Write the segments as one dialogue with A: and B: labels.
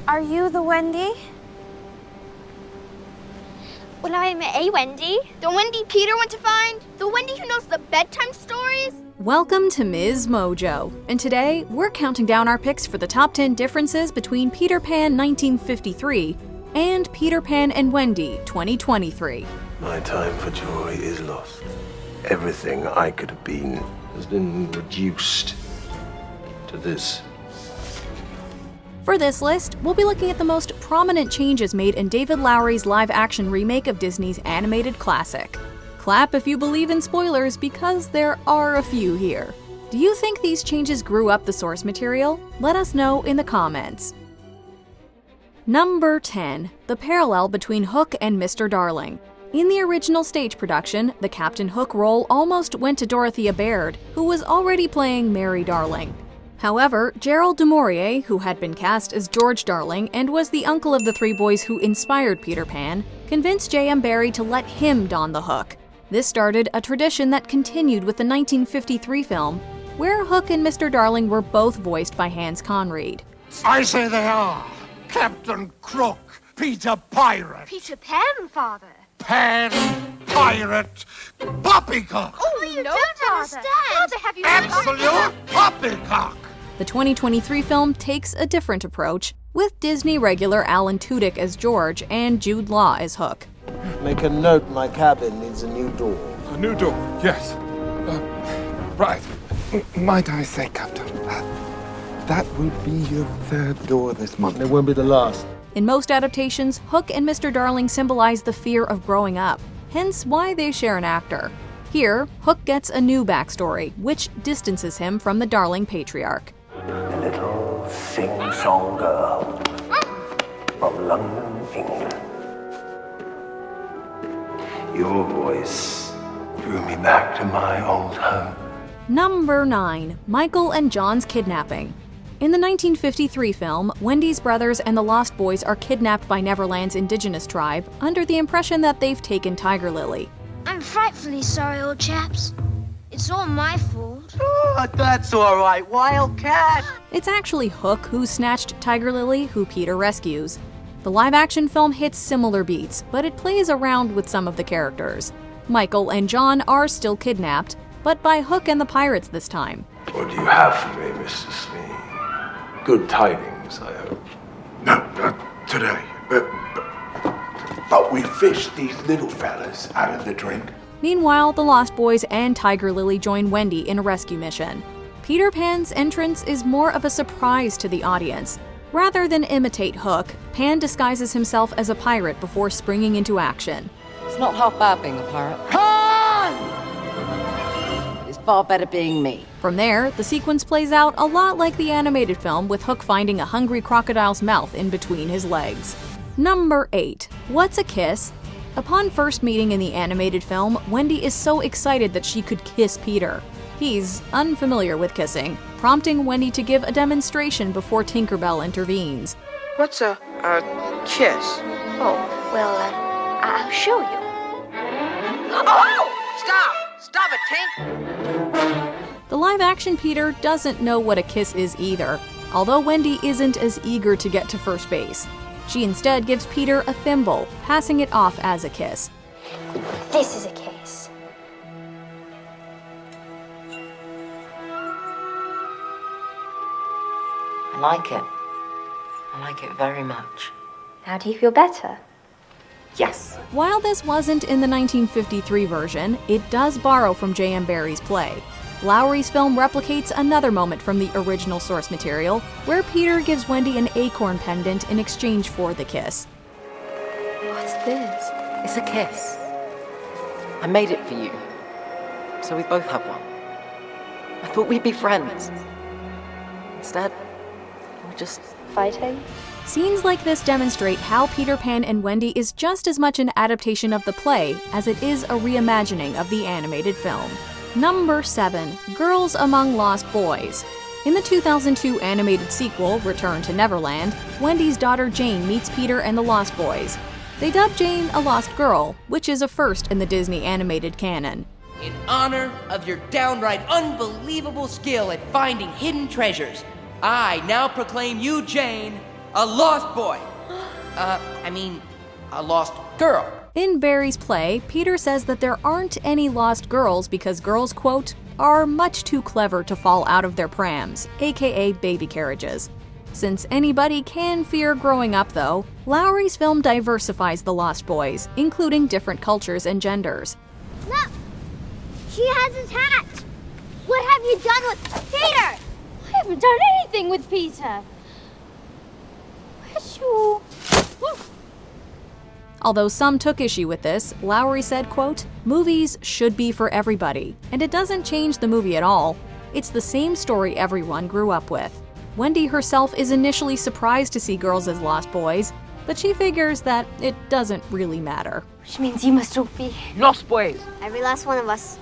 A: Are you the Wendy?
B: Well, I'm a Wendy. The Wendy Peter went to find. The Wendy who knows the bedtime stories.
C: Welcome to MsMojo, and today we're counting down our picks for the top 10 differences between Peter Pan 1953 and Peter Pan and Wendy 2023.
D: My time for joy is lost. Everything I could have been has been reduced to this.
C: For this list, we'll be looking at the most prominent changes made in David Lowery's live-action remake of Disney's animated classic. Clap if you believe in spoilers, because there are a few here. Do you think these changes grew up the source material? Let us know in the comments. Number 10. The parallel between Hook and Mr. Darling. In the original stage production, the Captain Hook role almost went to Dorothea Baird, who was already playing Mary Darling. However, Gerald du Maurier, who had been cast as George Darling and was the uncle of the three boys who inspired Peter Pan, convinced J.M. Barrie to let him don the hook. This started a tradition that continued with the 1953 film, where Hook and Mr. Darling were both voiced by Hans Conried.
E: I say they are. Captain Crook, Peter Pirate.
B: Peter Pan, Father.
E: Pan, Pirate, Poppycock.
B: Oh, you don't understand. Father, have you
E: Absolute Poppycock.
C: The 2023 film takes a different approach, with Disney regular Alan Tudyk as George and Jude Law as Hook.
D: Make a note, my cabin needs a new door.
F: A new door, yes. Right. Might I say, Captain, that will be your third door this month.
D: And it won't be the last.
C: In most adaptations, Hook and Mr. Darling symbolize the fear of growing up, hence why they share an actor. Here, Hook gets a new backstory, which distances him from the Darling patriarch.
D: A little sing-song girl from London, England. Your voice drew me back to my old home.
C: Number 9. Michael and John's kidnapping. In the 1953 film, Wendy's brothers and the Lost Boys are kidnapped by Neverland's indigenous tribe under the impression that they've taken Tiger Lily.
G: I'm frightfully sorry, old chaps. It's all my fault.
H: Oh, that's all right, Wildcat.
C: It's actually Hook who snatched Tiger Lily, who Peter rescues. The live-action film hits similar beats, but it plays around with some of the characters. Michael and John are still kidnapped, but by Hook and the pirates this time.
D: What do you have for me, Mr. Smee? Good tidings, I hope.
F: No, not today. But we fished these little fellas out of the drink.
C: Meanwhile, the Lost Boys and Tiger Lily join Wendy in a rescue mission. Peter Pan's entrance is more of a surprise to the audience. Rather than imitate Hook, Pan disguises himself as a pirate before springing into action.
I: It's not half bad being a pirate. It's far better being me.
C: From there, the sequence plays out a lot like the animated film, with Hook finding a hungry crocodile's mouth in between his legs. Number 8. What's a kiss? Upon first meeting in the animated film, Wendy is so excited that she could kiss Peter. He's unfamiliar with kissing, prompting Wendy to give a demonstration before Tinkerbell intervenes.
H: What's a kiss?
G: Oh, well, I'll show you.
H: Oh! Stop it, Tink!
C: The live-action Peter doesn't know what a kiss is either, although Wendy isn't as eager to get to first base. She instead gives Peter a thimble, passing it off as a kiss.
G: This is a kiss.
I: I like it. I like it very much.
A: Now do you feel better?
I: Yes.
C: While this wasn't in the 1953 version, it does borrow from J.M. Barrie's play. Lowery's film replicates another moment from the original source material, where Peter gives Wendy an acorn pendant in exchange for the kiss.
A: What's this?
I: It's a kiss. I made it for you, so we both have one. I thought we'd be friends. Instead, we're just
A: Fighting?
C: Scenes like this demonstrate how Peter Pan and Wendy is just as much an adaptation of the play as it is a reimagining of the animated film. Number 7. Girls Among Lost Boys. In the 2002 animated sequel, Return to Neverland, Wendy's daughter Jane meets Peter and the Lost Boys. They dub Jane a lost girl, which is a first in the Disney animated canon.
J: In honor of your downright unbelievable skill at finding hidden treasures, I now proclaim you, Jane, a lost boy. A lost girl.
C: In Barry's play, Peter says that there aren't any lost girls because girls, quote, are much too clever to fall out of their prams, aka baby carriages. Since anybody can fear growing up though, Lowery's film diversifies the lost boys, including different cultures and genders.
B: Look! She has his hat! What have you done with Peter? I haven't done anything with Peter. Where'd you...
C: Although some took issue with this, Lowery said, quote, "Movies should be for everybody, and it doesn't change the movie at all. It's the same story everyone grew up with." Wendy herself is initially surprised to see girls as lost boys, but she figures that it doesn't really matter.
A: Which means you must all be.
H: Lost boys.
B: Every last one of us.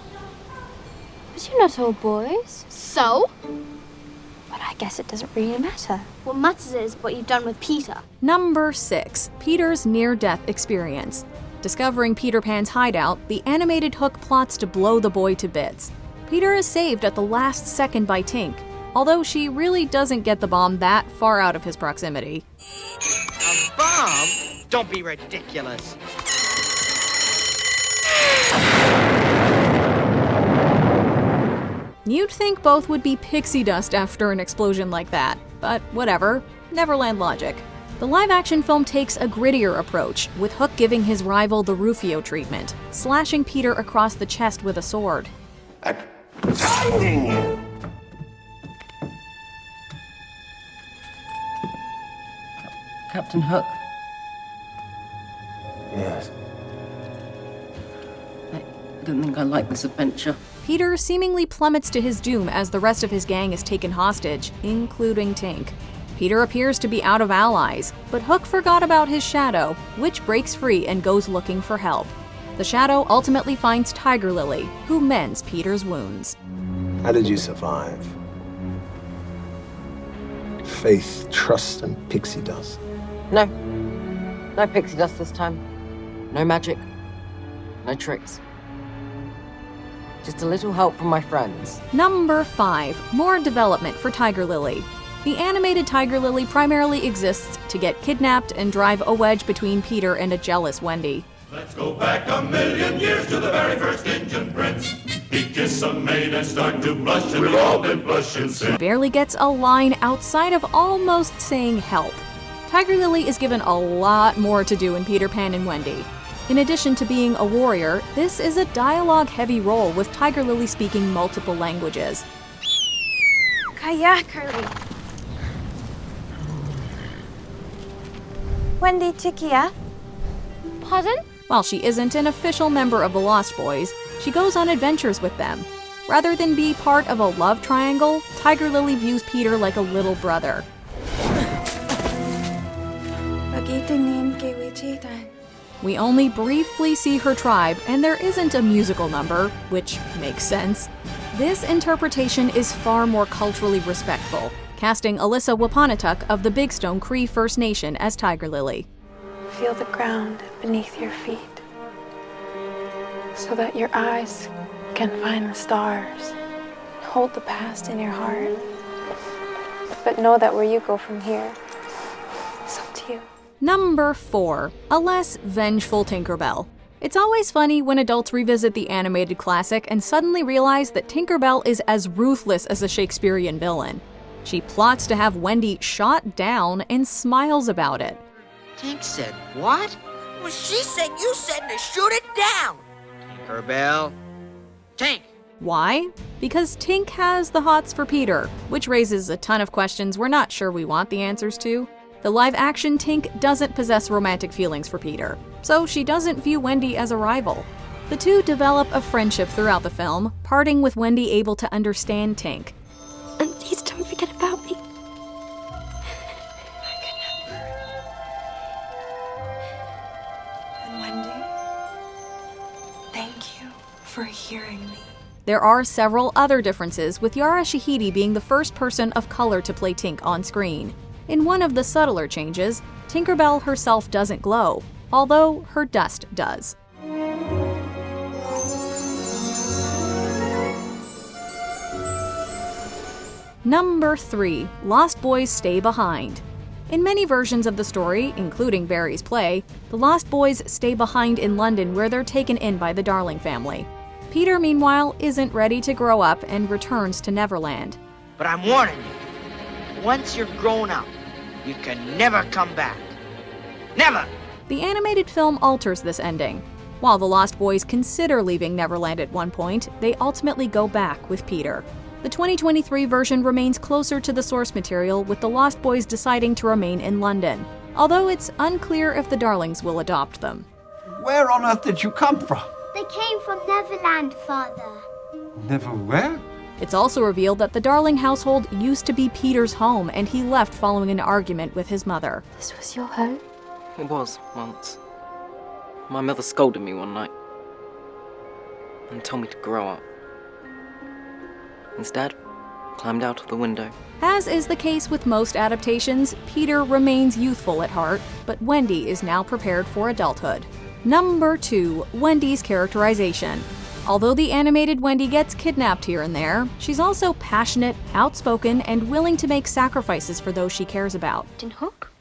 A: But you're not all boys.
B: So?
A: But I guess it doesn't really matter.
B: What matters is what you've done with Peter.
C: Number 6. Peter's near-death experience. Discovering Peter Pan's hideout, the animated Hook plots to blow the boy to bits. Peter is saved at the last second by Tink, although she really doesn't get the bomb that far out of his proximity.
H: A bomb? Don't be ridiculous.
C: You'd think both would be pixie dust after an explosion like that, but whatever, Neverland logic. The live-action film takes a grittier approach, with Hook giving his rival the Rufio treatment, slashing Peter across the chest with a sword.
D: I'm finding you.
I: Captain Hook,
D: Yes.
I: I don't think I like this adventure.
C: Peter seemingly plummets to his doom as the rest of his gang is taken hostage, including Tink. Peter appears to be out of allies, but Hook forgot about his shadow, which breaks free and goes looking for help. The shadow ultimately finds Tiger Lily, who mends Peter's wounds.
D: How did you survive? Faith, trust, and pixie dust.
I: No. No pixie dust this time. No magic. No tricks. Just a little help from my friends.
C: Number 5. More development for Tiger Lily. The animated Tiger Lily primarily exists to get kidnapped and drive a wedge between Peter and a jealous Wendy.
K: Let's go back 1,000,000 years to the very first Indian prince. He kissed some maid and started to blush, and we've all been blushing since.
C: Barely gets a line outside of almost saying help. Tiger Lily is given a lot more to do in Peter Pan and Wendy. In addition to being a warrior, this is a dialogue-heavy role with Tiger Lily speaking multiple languages.
A: Kaya, Curly. Wendy Chikia.
B: Pardon?
C: While she isn't an official member of the Lost Boys, she goes on adventures with them. Rather than be part of a love triangle, Tiger Lily views Peter like a little brother. We only briefly see her tribe, and there isn't a musical number, which makes sense. This interpretation is far more culturally respectful, casting Alyssa Wapanatuck of the Big Stone Cree First Nation as Tiger Lily.
L: Feel the ground beneath your feet so that your eyes can find the stars. Hold the past in your heart, but know that where you go from here, it's up to you.
C: Number 4. A less vengeful Tinkerbell. It's always funny when adults revisit the animated classic and suddenly realize that Tinkerbell is as ruthless as a Shakespearean villain. She plots to have Wendy shot down and smiles about it.
H: Tink said what?
M: Well, she said you said to shoot it down.
H: Tinkerbell. Tink!
C: Why? Because Tink has the hots for Peter, which raises a ton of questions we're not sure we want the answers to. The live-action Tink doesn't possess romantic feelings for Peter, so she doesn't view Wendy as a rival. The two develop a friendship throughout the film, parting with Wendy able to understand Tink.
A: And please don't forget about me.
L: And Wendy, thank you for hearing me.
C: There are several other differences, with Yara Shahidi being the first person of color to play Tink on screen. In one of the subtler changes, Tinkerbell herself doesn't glow, although her dust does. Number 3. Lost Boys Stay Behind. In many versions of the story, including Barry's play, the Lost Boys stay behind in London where they're taken in by the Darling family. Peter, meanwhile, isn't ready to grow up and returns to Neverland.
H: But I'm warning you, once you're grown up, you can never come back. Never!
C: The animated film alters this ending. While the Lost Boys consider leaving Neverland at one point, they ultimately go back with Peter. The 2023 version remains closer to the source material, with the Lost Boys deciding to remain in London, although it's unclear if the Darlings will adopt them.
J: Where on earth did you come from?
B: They came from Neverland, Father.
J: Never where?
C: It's also revealed that the Darling household used to be Peter's home, and he left following an argument with his mother.
A: This was your home?
I: It was, once. My mother scolded me one night and told me to grow up. Instead, climbed out of the window.
C: As is the case with most adaptations, Peter remains youthful at heart, but Wendy is now prepared for adulthood. Number 2, Wendy's characterization. Although the animated Wendy gets kidnapped here and there, she's also passionate, outspoken, and willing to make sacrifices for those she cares about.
A: Captain Hook,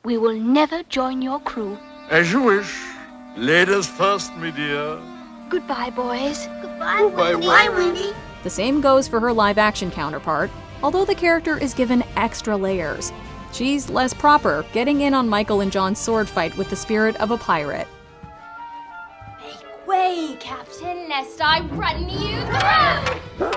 A: we will never join your crew.
E: As you wish. Ladies first, me dear.
A: Goodbye, boys.
B: Goodbye, Wendy.
C: The same goes for her live-action counterpart, although the character is given extra layers. She's less proper, getting in on Michael and John's sword fight with the spirit of a pirate.
B: Make way, Captain, lest I run you through!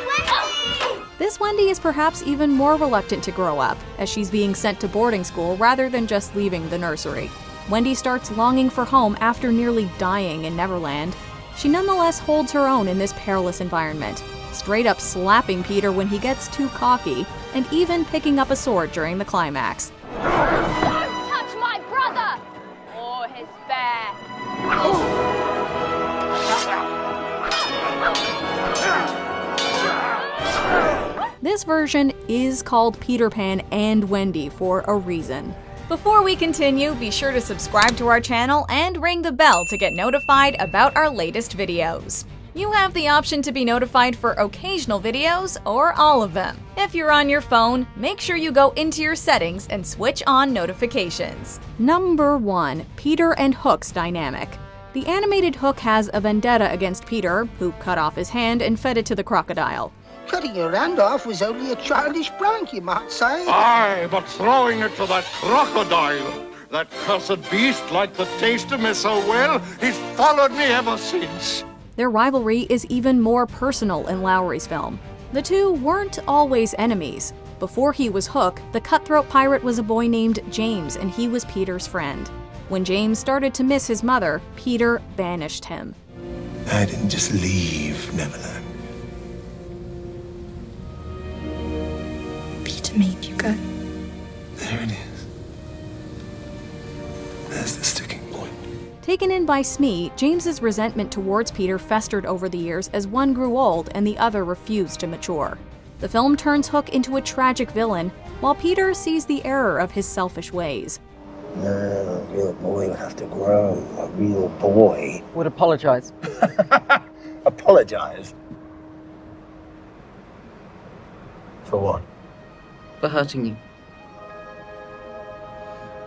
B: Wendy!
C: This Wendy is perhaps even more reluctant to grow up, as she's being sent to boarding school rather than just leaving the nursery. Wendy starts longing for home after nearly dying in Neverland. She nonetheless holds her own in this perilous environment, straight up slapping Peter when he gets too cocky, and even picking up a sword during the climax.
B: Don't touch my brother! Or his bear!
C: This version is called Peter Pan and Wendy for a reason. Before we continue, be sure to subscribe to our channel and ring the bell to get notified about our latest videos. You have the option to be notified for occasional videos or all of them. If you're on your phone, make sure you go into your settings and switch on notifications. Number 1, Peter and Hook's dynamic. The animated Hook has a vendetta against Peter, who cut off his hand and fed it to the crocodile.
M: Cutting your hand off was only a childish prank, you might say.
E: Aye, but throwing it to that crocodile, that cursed beast liked the taste of me so well, he's followed me ever since.
C: Their rivalry is even more personal in Lowery's film. The two weren't always enemies. Before he was Hook, the cutthroat pirate was a boy named James, and he was Peter's friend. When James started to miss his mother, Peter banished him.
D: I didn't just leave Neverland.
A: Peter made you go.
D: There it is. There's the sticking point.
C: Taken in by Smee, James's resentment towards Peter festered over the years as one grew old and the other refused to mature. The film turns Hook into a tragic villain, while Peter sees the error of his selfish ways.
D: No, a real boy would have to grow. A real boy
I: Would apologize.
D: apologize. For what?
I: For hurting you.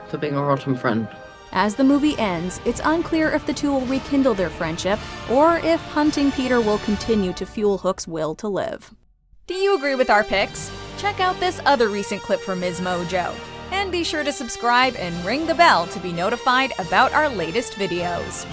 I: For being a rotten friend.
C: As the movie ends, it's unclear if the two will rekindle their friendship, or if hunting Peter will continue to fuel Hook's will to live. Do you agree with our picks? Check out this other recent clip from MsMojo. And be sure to subscribe and ring the bell to be notified about our latest videos.